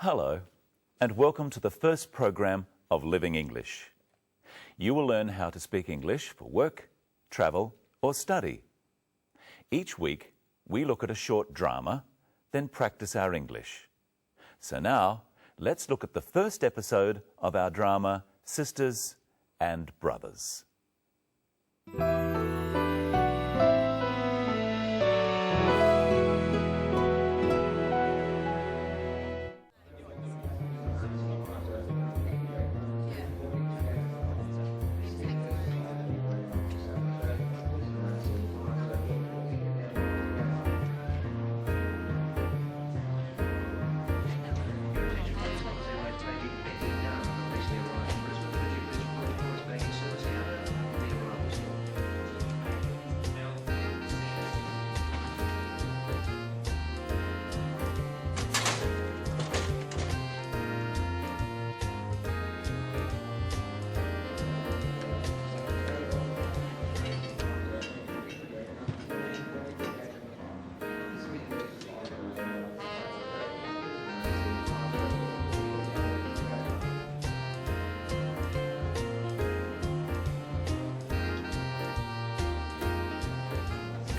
Hello, and welcome to the first program of Living English. You will learn how to speak English for work, travel, or study. Each week, we look at a short drama, then practice our English. So now, let's look at the first episode of our drama, Sisters and Brothers.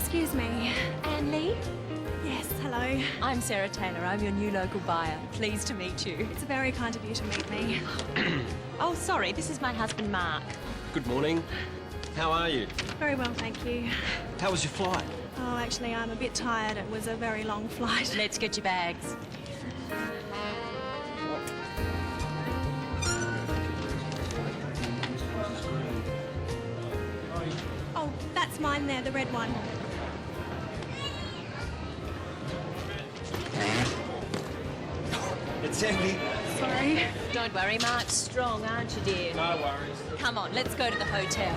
Excuse me, Anne Lee? Yes, hello. I'm Sarah Taylor. I'm your new local buyer. Pleased to meet you. It's very kind of you to meet me. Oh, sorry, this is my husband, Mark. Good morning. How are you? Very well, thank you. How was your flight? Oh, actually, I'm a bit tired. It was a very long flight. Let's get your bags. Oh, that's mine there, the red one. It's empty. Sorry. Don't worry, Mark's strong, aren't you, dear? No worries. Come on, let's go to the hotel.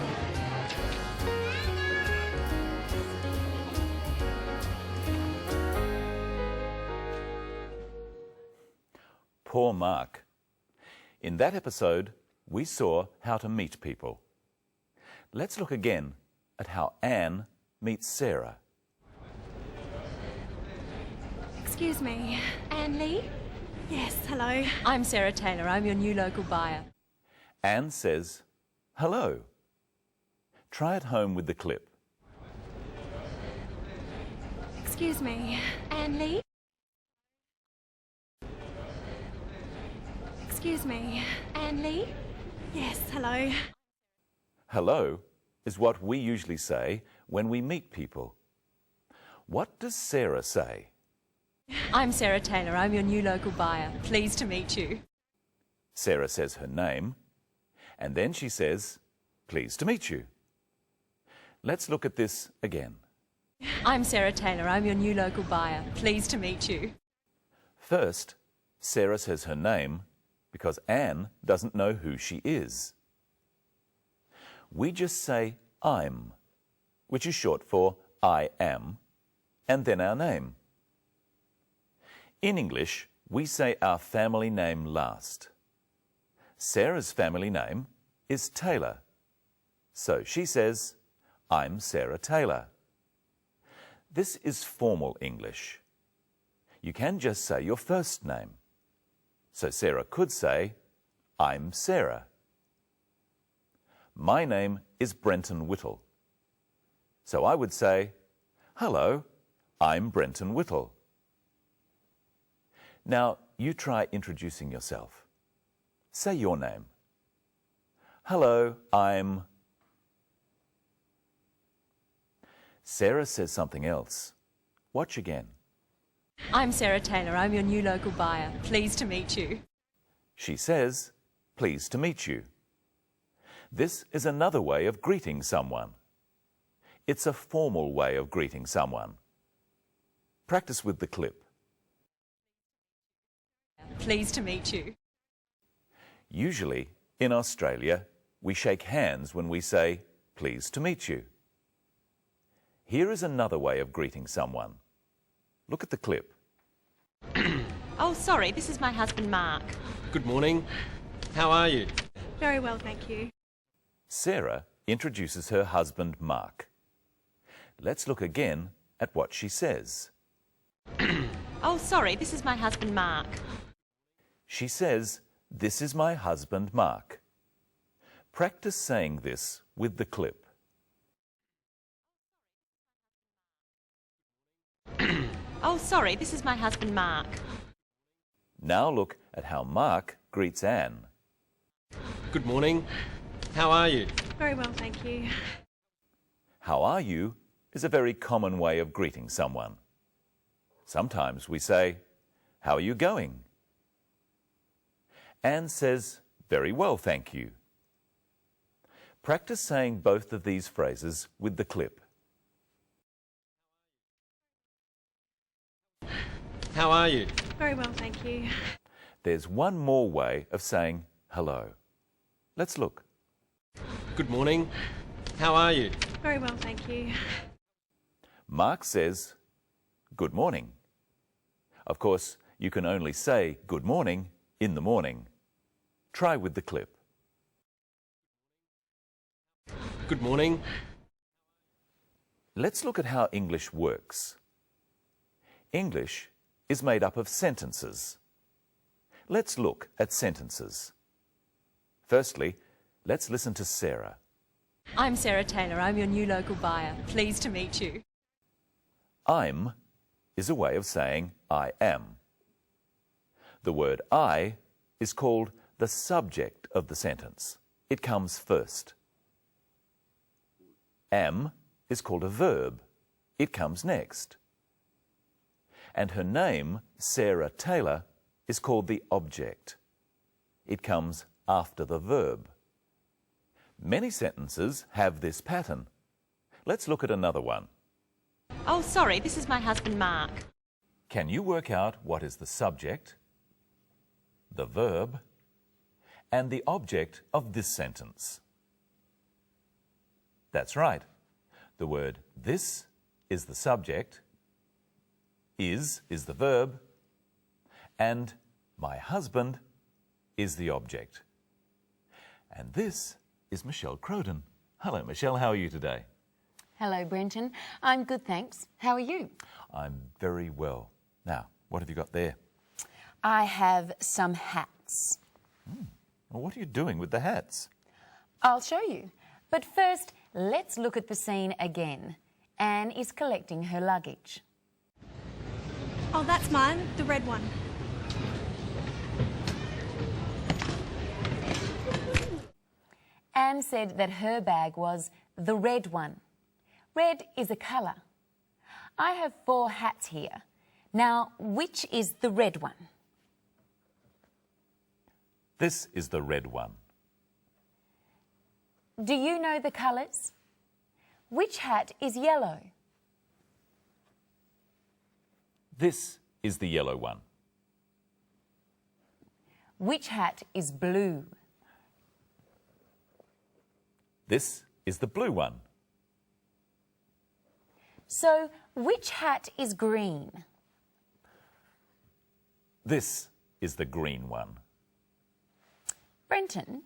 Poor Mark. In that episode, we saw how to meet people. Let's look again at how Anne meets Sarah. Excuse me, Anne Lee? Yes, hello. I'm Sarah Taylor. I'm your new local buyer. Anne says, hello. Try it home with the clip. Excuse me, Anne Lee? Excuse me, Anne Lee? Yes, hello. Hello is what we usually say when we meet people. What does Sarah say? I'm Sarah Taylor. I'm your new local buyer. Pleased to meet you. Sarah says her name, and then she says, pleased to meet you. Let's look at this again. I'm Sarah Taylor. I'm your new local buyer. Pleased to meet you. First, Sarah says her name because Anne doesn't know who she is. We just say I'm, which is short for I am, and then our name. In English, we say our family name last. Sarah's family name is Taylor. So she says, I'm Sarah Taylor. This is formal English. You can just say your first name. So Sarah could say, I'm Sarah. My name is Brenton Whittle. So I would say, hello, I'm Brenton Whittle. Now, you try introducing yourself. Say your name. Hello, I'm... Sarah says something else. Watch again. I'm Sarah Taylor. I'm your new local buyer. Pleased to meet you. She says, pleased to meet you. This is another way of greeting someone. It's a formal way of greeting someone. Practice with the clip. Pleased to meet you. Usually, in Australia, we shake hands when we say, pleased to meet you. Here is another way of greeting someone. Look at the clip. Oh, sorry, this is my husband, Mark. Good morning. How are you? Very well, thank you. Sarah introduces her husband, Mark. Let's look again at what she says. Oh, sorry, this is my husband, Mark. She says, "This is my husband, Mark." Practice saying this with the clip. Oh, sorry, this is my husband, Mark. Now look at how Mark greets Anne. Good morning. How are you? Very well, thank you. How are you is a very common way of greeting someone. Sometimes we say, "How are you going?" Anne says, "Very well, thank you." Practice saying both of these phrases with the clip. How are you? Very well, thank you. There's one more way of saying hello. Let's look. Good morning. How are you? Very well, thank you. Mark says, "Good morning." Of course, you can only say good morning in the morning. Try with the clip. Good morning. Let's look at how English works. English is made up of sentences. Let's look at sentences. Firstly, let's listen to Sarah. I'm Sarah Taylor. I'm your new local buyer. Pleased to meet you. I'm is a way of saying I am. The word I is called the subject of the sentence. It comes first. Am is called a verb. It comes next. And her name, Sarah Taylor, is called the object. It comes after the verb. Many sentences have this pattern. Let's look at another one. Oh, sorry, this is my husband, Mark. Can you work out what is the subject, the verb, and the object of this sentence? That's right. The word this is the subject, is the verb, and my husband is the object. And this is Michelle Crowden. Hello, Michelle. How are you today? Hello, Brenton. I'm good, thanks. How are you? I'm very well. Now, what have you got there? I have some hats. Well, what are you doing with the hats? I'll show you. But first, let's look at the scene again. Anne is collecting her luggage. Oh, that's mine, the red one. Anne said that her bag was the red one. Red is a colour. I have 4 hats here. Now, which is the red one? This is the red one. Do you know the colours? Which hat is yellow? This is the yellow one. Which hat is blue? This is the blue one. So, which hat is green? This is the green one. Brenton,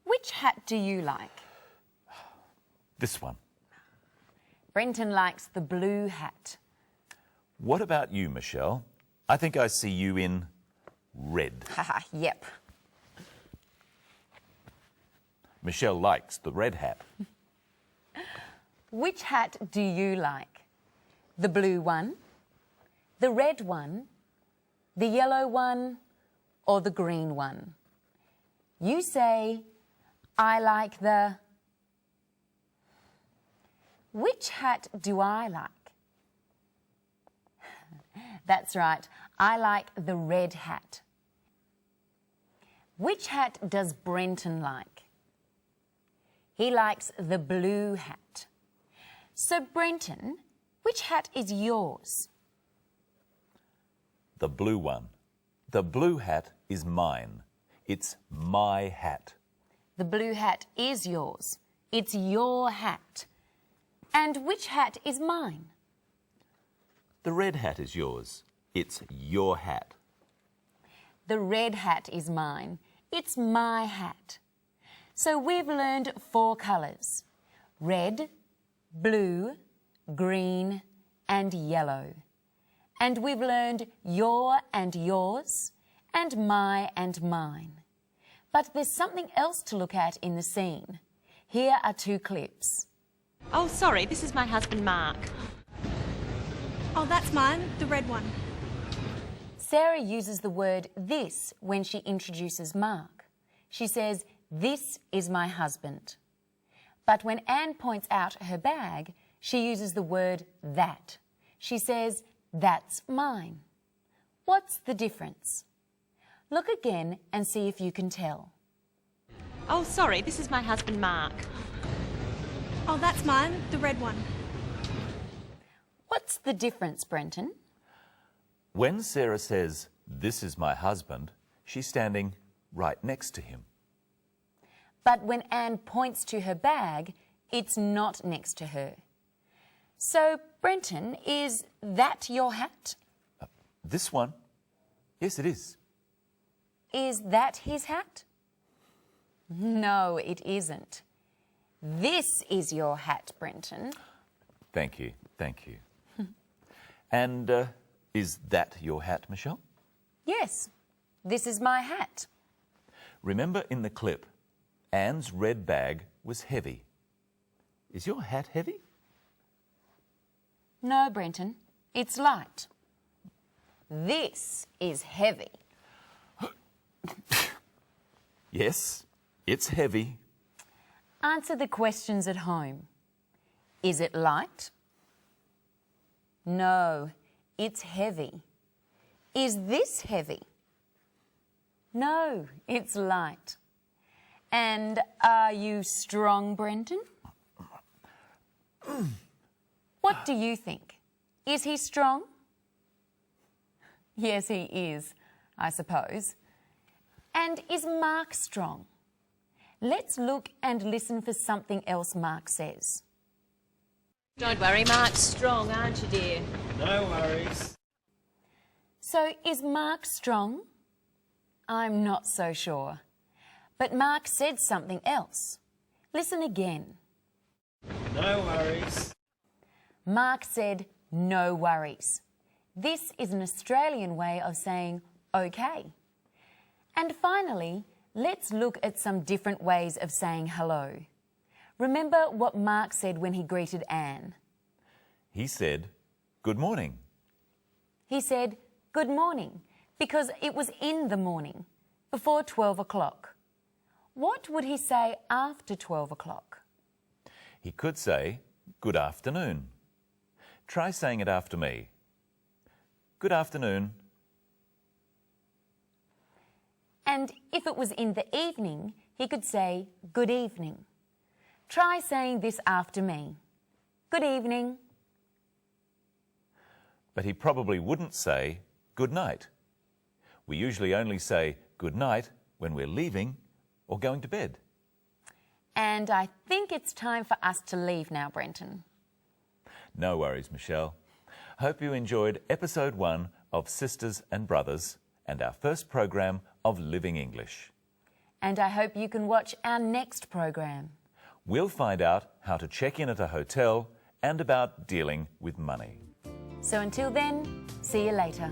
which hat do you like? This one. Brenton likes the blue hat. What about you, Michelle? I think I see you in red. Haha, yep. Michelle likes the red hat. Which hat do you like? The blue one, the red one, the yellow one, or the green one? You say, I like the... Which hat do I like? That's right, I like the red hat. Which hat does Brenton like? He likes the blue hat. So, Brenton, which hat is yours? The blue one. The blue hat is mine. It's my hat. The blue hat is yours. It's your hat. And which hat is mine? The red hat is yours. It's your hat. The red hat is mine. It's my hat. So we've learned 4 colours: red, blue, green and yellow. And we've learned your and yours and my and mine. But there's something else to look at in the scene. Here are 2 clips. Oh, sorry, this is my husband, Mark. Oh, that's mine, the red one. Sarah uses the word this when she introduces Mark. She says, "This is my husband." But when Anne points out her bag, she uses the word that. She says, "That's mine." What's the difference? Look again and see if you can tell. Oh, sorry, this is my husband, Mark. Oh, that's mine, the red one. What's the difference, Brenton? When Sarah says, "This is my husband," she's standing right next to him. But when Anne points to her bag, it's not next to her. So, Brenton, is that your hat? This one? Yes, it is. Is that his hat? No, it isn't. This is your hat, Brenton. Thank you, thank you. And is that your hat, Michelle? Yes, this is my hat. Remember in the clip, Anne's red bag was heavy. Is your hat heavy? No, Brenton, it's light. This is heavy. Yes, it's heavy. Answer the questions at home. Is it light? No, it's heavy. Is this heavy? No, it's light. And are you strong, Brenton? What do you think? Is he strong? Yes, he is, I suppose. And is Mark strong? Let's look and listen for something else Mark says. Don't worry, Mark's strong, aren't you, dear? No worries. So, is Mark strong? I'm not so sure. But Mark said something else. Listen again. No worries. Mark said, "No worries." This is an Australian way of saying okay. And finally, let's look at some different ways of saying hello. Remember what Mark said when he greeted Anne. He said, "Good morning." He said, "Good morning," because it was in the morning, before 12 o'clock. What would he say after 12 o'clock? He could say, "Good afternoon." Try saying it after me. Good afternoon. And if it was in the evening, he could say, "Good evening." Try saying this after me. Good evening. But he probably wouldn't say, "Good night." We usually only say good night when we're leaving or going to bed. And I think it's time for us to leave now, Brenton. No worries, Michelle. Hope you enjoyed episode 1 of Sisters and Brothers and our first program of Living English. And I hope you can watch our next program. We'll find out how to check in at a hotel and about dealing with money. So until then, see you later.